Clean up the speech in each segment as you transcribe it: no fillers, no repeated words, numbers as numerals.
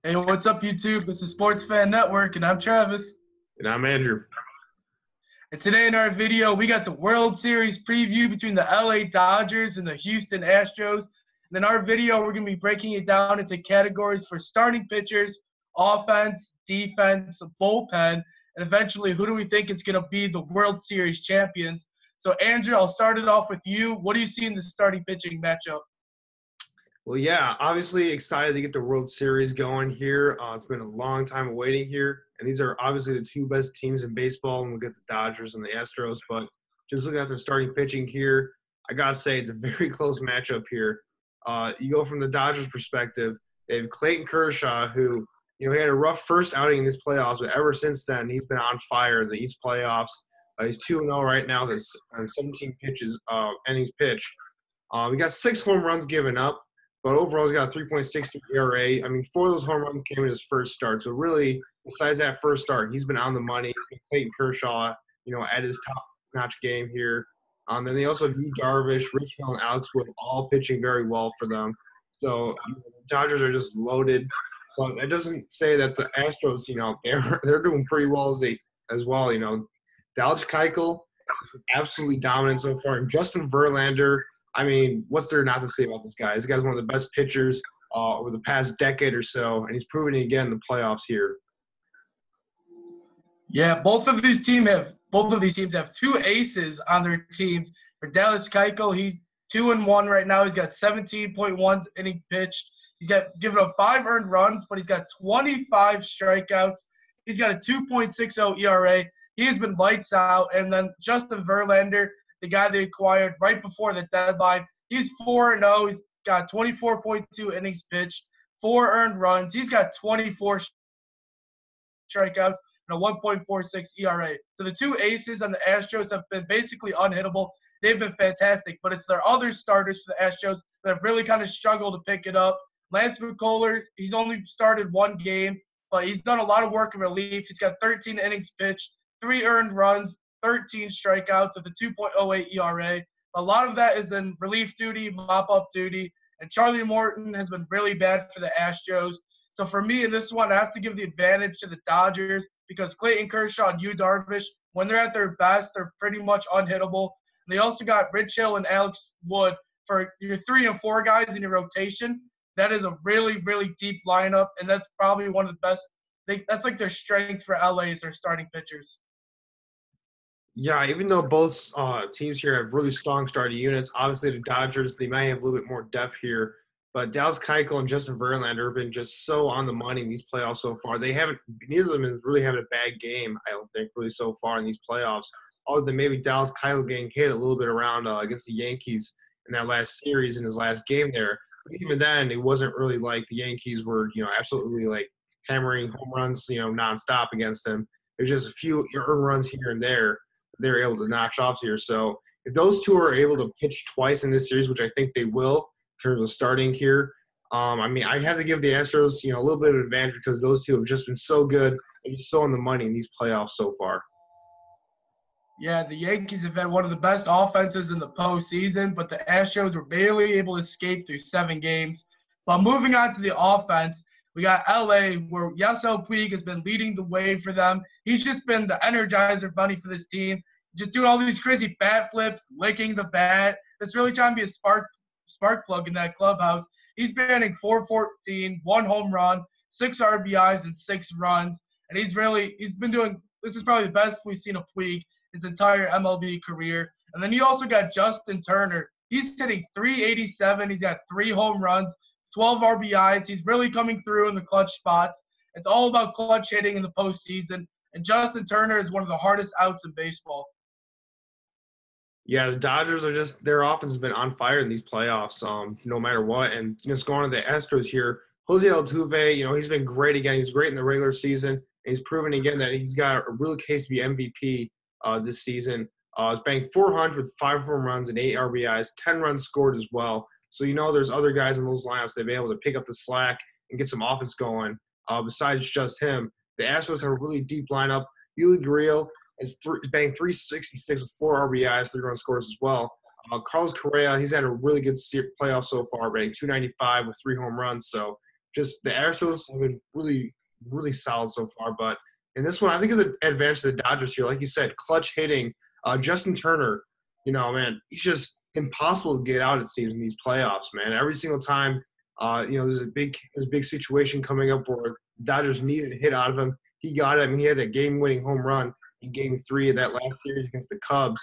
Hey, what's up, YouTube? This is Sports Fan Network, and I'm Travis. And I'm Andrew. And today in our video, we got the World Series preview between the LA Dodgers and the Houston Astros. And in our video, we're going to be breaking it down into categories for starting pitchers, offense, defense, bullpen, and eventually, who do we think is going to be the World Series champions? So, Andrew, I'll start it off with you. What do you see in the starting pitching matchup? Well, yeah, obviously excited to get the World Series going here. It's been a long time waiting here, and these are obviously the two best teams in baseball, and we'll get the Dodgers and the Astros. But just looking at their starting pitching here, I gotta say it's a very close matchup here. You go from the Dodgers' perspective, they have Clayton Kershaw, who he had a rough first outing in these playoffs, but ever since then he's been on fire in the East playoffs. He's 2-0 right now. That's on 17 innings pitched. He got 6 home runs given up. But overall, he's got a 3.63 ERA. I mean, 4 of those home runs came in his first start. So really, besides that first start, he's been on the money. He's been Clayton Kershaw, at his top-notch game here. Then they also have Yu Darvish, Rich Hill, and Alex Wood all pitching very well for them. So the Dodgers are just loaded. But that doesn't say that the Astros, they're doing pretty well as well. Dallas Keuchel, absolutely dominant so far. And Justin Verlander, I mean, what's there not to say about this guy? This guy's one of the best pitchers over the past decade or so, and he's proven it again in the playoffs here. Yeah, both of these teams have two aces on their teams. For Dallas Keuchel, he's 2-1 right now. He's got 17.1 innings pitched. He's got given up 5 earned runs, but he's got 25 strikeouts. He's got a 2.60 ERA. He has been lights out. And then Justin Verlander, the guy they acquired right before the deadline, he's 4-0. He's got 24.2 innings pitched, 4 earned runs. He's got 24 strikeouts and a 1.46 ERA. So the two aces on the Astros have been basically unhittable. They've been fantastic, but it's their other starters for the Astros that have really kind of struggled to pick it up. Lance McCullers, he's only started 1 game, but he's done a lot of work in relief. He's got 13 innings pitched, 3 earned runs, 13 strikeouts with a 2.08 ERA. A lot of that is in relief duty, mop-up duty, and Charlie Morton has been really bad for the Astros. So for me in this one, I have to give the advantage to the Dodgers because Clayton Kershaw and Yu Darvish, when they're at their best, they're pretty much unhittable. And they also got Rich Hill and Alex Wood for your 3 and 4 guys in your rotation. That is a really, really deep lineup, and that's probably one of the best. That's like their strength for LA is their starting pitchers. Yeah, even though both teams here have really strong starting units, obviously the Dodgers, they might have a little bit more depth here. But Dallas Keuchel and Justin Verlander have been just so on the money in these playoffs so far. Neither of them is really having a bad game, I don't think, really so far in these playoffs. Other than maybe Dallas Keuchel getting hit a little bit around against the Yankees in that last series in his last game there. But even then, it wasn't really like the Yankees were, absolutely like hammering home runs, nonstop against him. There's just a few earned runs here and there they're able to notch off here. So if those two are able to pitch twice in this series, which I think they will in terms of starting here, I have to give the Astros, a little bit of advantage because those two have just been so good and just so on the money in these playoffs so far. Yeah, the Yankees have had one of the best offenses in the postseason, but the Astros were barely able to escape through 7 games. But moving on to the offense, we got LA, where Yasiel Puig has been leading the way for them. He's just been the energizer bunny for this team, just doing all these crazy bat flips, licking the bat. That's really trying to be a spark plug in that clubhouse. He's batting .414, 1 home run, 6 RBIs, and 6 runs. And he's been doing – this is probably the best we've seen of Puig his entire MLB career. And then you also got Justin Turner. He's hitting .387. He's got 3 home runs, 12 RBIs. He's really coming through in the clutch spots. It's all about clutch hitting in the postseason. And Justin Turner is one of the hardest outs in baseball. Yeah, the Dodgers are just – their offense has been on fire in these playoffs no matter what. And just going to the Astros here, Jose Altuve, he's been great again. He was great in the regular season. And he's proven again that he's got a real case to be MVP this season. He's batting .400 with 5 home runs and 8 RBIs, 10 runs scored as well. So there's other guys in those lineups that have been able to pick up the slack and get some offense going besides just him. The Astros have a really deep lineup. Yuli Gurriel is batting .366 with 4 RBIs, 3 run scores as well. Carlos Correa, he's had a really good playoff so far, batting .295 with 3 home runs. So just the Astros have been really, really solid so far. But in this one, I think it's an advantage to the Dodgers here. Like you said, clutch hitting. Justin Turner, man, he's just impossible to get out, it seems, in these playoffs, man. Every single time, there's a big situation coming up where the Dodgers needed a hit out of him. He got it. I mean, he had that game-winning home run in Game 3 of that last series against the Cubs.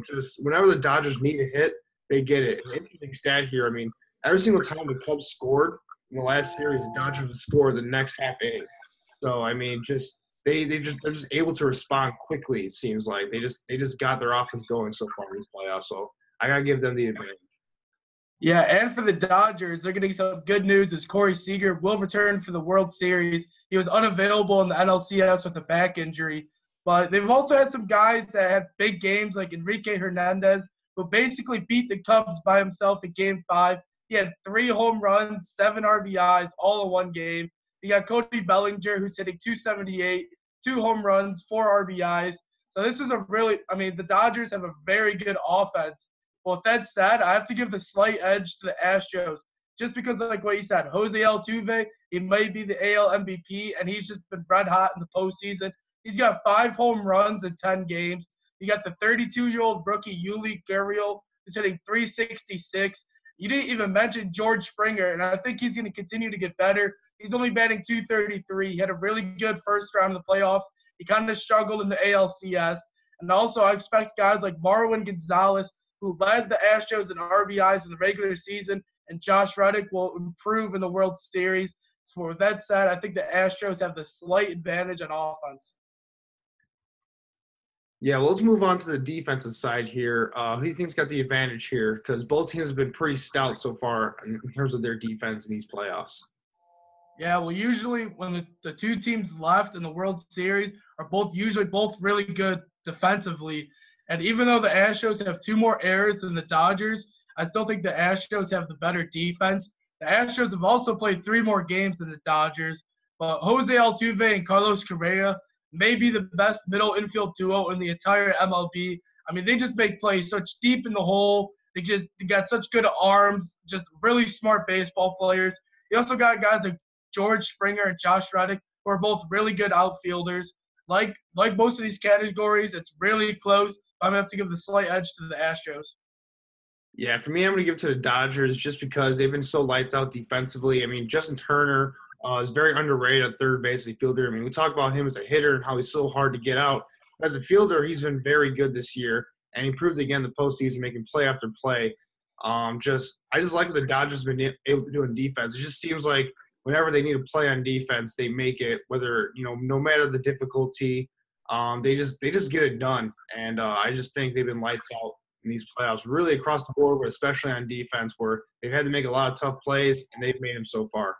Just whenever the Dodgers need a hit, they get it. An interesting stat here. I mean, every single time the Cubs scored in the last series, the Dodgers would score the next half inning. So I mean, they're just able to respond quickly. It seems like they just got their offense going so far in these playoffs. So I gotta give them the advantage. Yeah, and for the Dodgers, they're getting some good news as Corey Seager will return for the World Series. He was unavailable in the NLCS with a back injury, but they've also had some guys that had big games like Enrique Hernandez, who basically beat the Cubs by himself in Game 5. He had 3 home runs, 7 RBIs, all in one game. You got Cody Bellinger, who's hitting 278, 2 home runs, 4 RBIs. So this is the Dodgers have a very good offense. Well, with that said, I have to give the slight edge to the Astros just because, like what you said, Jose Altuve, he might be the AL MVP, and he's just been red hot in the postseason. He's got 5 home runs in 10 games. You got the 32-year-old rookie Yuli Gurriel, who's hitting 366. You didn't even mention George Springer, and I think he's going to continue to get better. He's only batting 233. He had a really good first round of the playoffs. He kind of struggled in the ALCS. And also, I expect guys like Marwin Gonzalez, who led the Astros in RBIs in the regular season, and Josh Reddick will improve in the World Series. So with that said, I think the Astros have the slight advantage on offense. Yeah, well, let's move on to the defensive side here. Who do you think's got the advantage here? Because both teams have been pretty stout so far in terms of their defense in these playoffs. Yeah, well, usually when the two teams left in the World Series are both really good defensively. And even though the Astros have 2 more errors than the Dodgers, I still think the Astros have the better defense. The Astros have also played 3 more games than the Dodgers, but Jose Altuve and Carlos Correa may be the best middle infield duo in the entire MLB. I mean, they just make plays such deep in the hole. They got such good arms, just really smart baseball players. You also got guys like George Springer and Josh Reddick, who are both really good outfielders. Like most of these categories, it's really close. I'm going to have to give the slight edge to the Astros. Yeah, for me, I'm going to give it to the Dodgers just because they've been so lights out defensively. I mean, Justin Turner is very underrated at third base as a fielder. I mean, we talk about him as a hitter and how he's so hard to get out. As a fielder, he's been very good this year, and he proved again the postseason, making play after play. I just like what the Dodgers have been able to do in defense. It just seems like whenever they need to play on defense, they make it. Whether no matter the difficulty, they just get it done. And I just think they've been lights out in these playoffs, really across the board, but especially on defense, where they've had to make a lot of tough plays, and they've made them so far.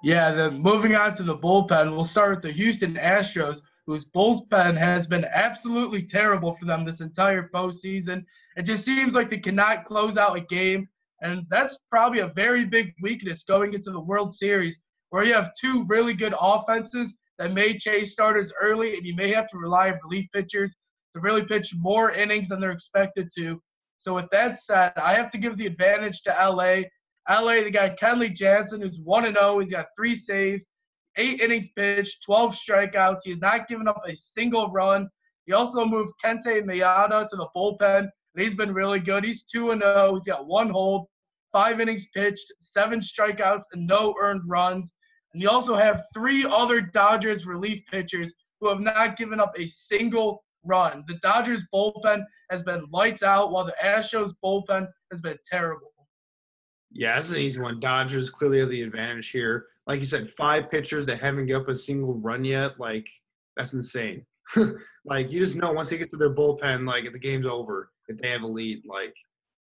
Yeah, then moving on to the bullpen, we'll start with the Houston Astros, whose bullpen has been absolutely terrible for them this entire postseason. It just seems like they cannot close out a game, and that's probably a very big weakness going into the World Series, where you have 2 really good offenses that may chase starters early, and you may have to rely on relief pitchers to really pitch more innings than they're expected to. So with that said, I have to give the advantage to LA. LA, they got Kenley Jansen, who's 1-0. He's got 3 saves, 8 innings pitched, 12 strikeouts. He has not given up a single run. He also moved Kente Mayada to the bullpen, and he's been really good. He's 2-0. He's got 1 hold, 5 innings pitched, 7 strikeouts, and no earned runs. And you also have 3 other Dodgers relief pitchers who have not given up a single run. The Dodgers bullpen has been lights out, while the Astros bullpen has been terrible. Yeah, this is an easy one. Dodgers clearly have the advantage here. Like you said, 5 pitchers that haven't given up a single run yet. Like, that's insane. Like, you just know once they get to their bullpen, like, the game's over if they have a lead. Like,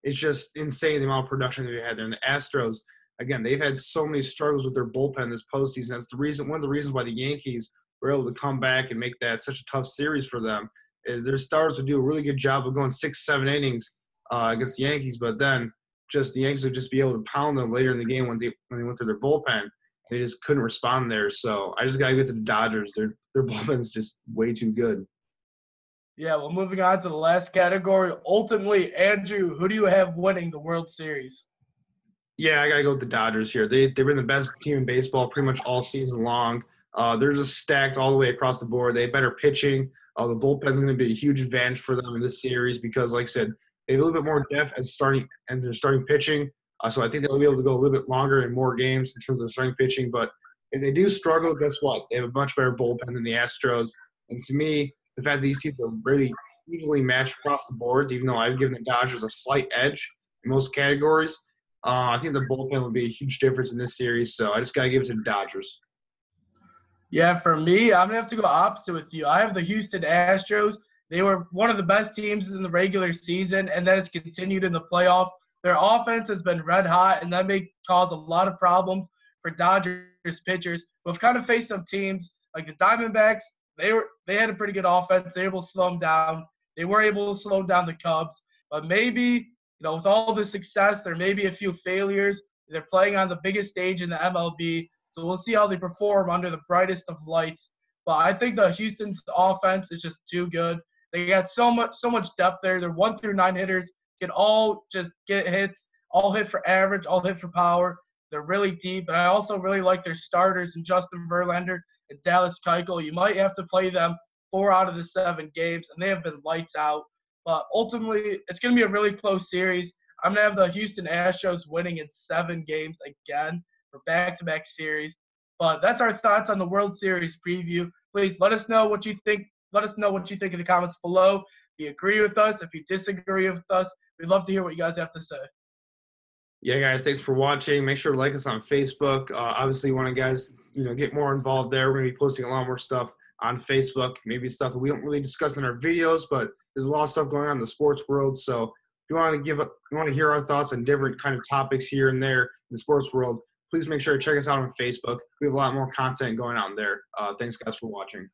it's just insane the amount of production they've had there. And the Astros, again, they've had so many struggles with their bullpen this postseason. That's one of the reasons why the Yankees were able to come back and make that such a tough series for them, is their starters would do a really good job of going 6-7 innings against the Yankees, but then just the Yankees would just be able to pound them later in the game when they went to their bullpen. They just couldn't respond there. So I just got to get to the Dodgers. Their bullpen's just way too good. Yeah, well, moving on to the last category. Ultimately, Andrew, who do you have winning the World Series? Yeah, I gotta go with the Dodgers here. They've been the best team in baseball pretty much all season long. They're just stacked all the way across the board. They have better pitching. The bullpen's going to be a huge advantage for them in this series because, like I said, they have a little bit more depth at starting and they're starting pitching. So I think they'll be able to go a little bit longer and more games in terms of starting pitching. But if they do struggle, guess what? They have a much better bullpen than the Astros. And to me, the fact that these teams are really evenly matched across the boards, even though I've given the Dodgers a slight edge in most categories, I think the bullpen will be a huge difference in this series. So I just got to give it to the Dodgers. Yeah, for me, I'm going to have to go opposite with you. I have the Houston Astros. They were one of the best teams in the regular season, and that has continued in the playoffs. Their offense has been red hot, and that may cause a lot of problems for Dodgers pitchers. We've kind of faced some teams like the Diamondbacks. They had a pretty good offense. They were able to slow them down. They were able to slow down the Cubs. But maybe, with all the success, there may be a few failures. They're playing on the biggest stage in the MLB. So we'll see how they perform under the brightest of lights. But I think the Houston's offense is just too good. They got so much depth there. Their 1 through 9 hitters can all just get hits, all hit for average, all hit for power. They're really deep. And I also really like their starters in Justin Verlander and Dallas Keuchel. You might have to play them 4 out of the 7 games, and they have been lights out. But ultimately, it's going to be a really close series. I'm going to have the Houston Astros winning in 7 games again for back-to-back series. But that's our thoughts on the World Series preview. Please let us know what you think. Let us know what you think in the comments below. If you agree with us, if you disagree with us, we'd love to hear what you guys have to say. Yeah, guys, thanks for watching. Make sure to like us on Facebook. Obviously, want to guys, get more involved there. We're going to be posting a lot more stuff on Facebook, maybe stuff that we don't really discuss in our videos, but there's a lot of stuff going on in the sports world. So if you want to hear our thoughts on different kind of topics here and there in the sports world, please make sure to check us out on Facebook. We have a lot more content going on there. Thanks, guys, for watching.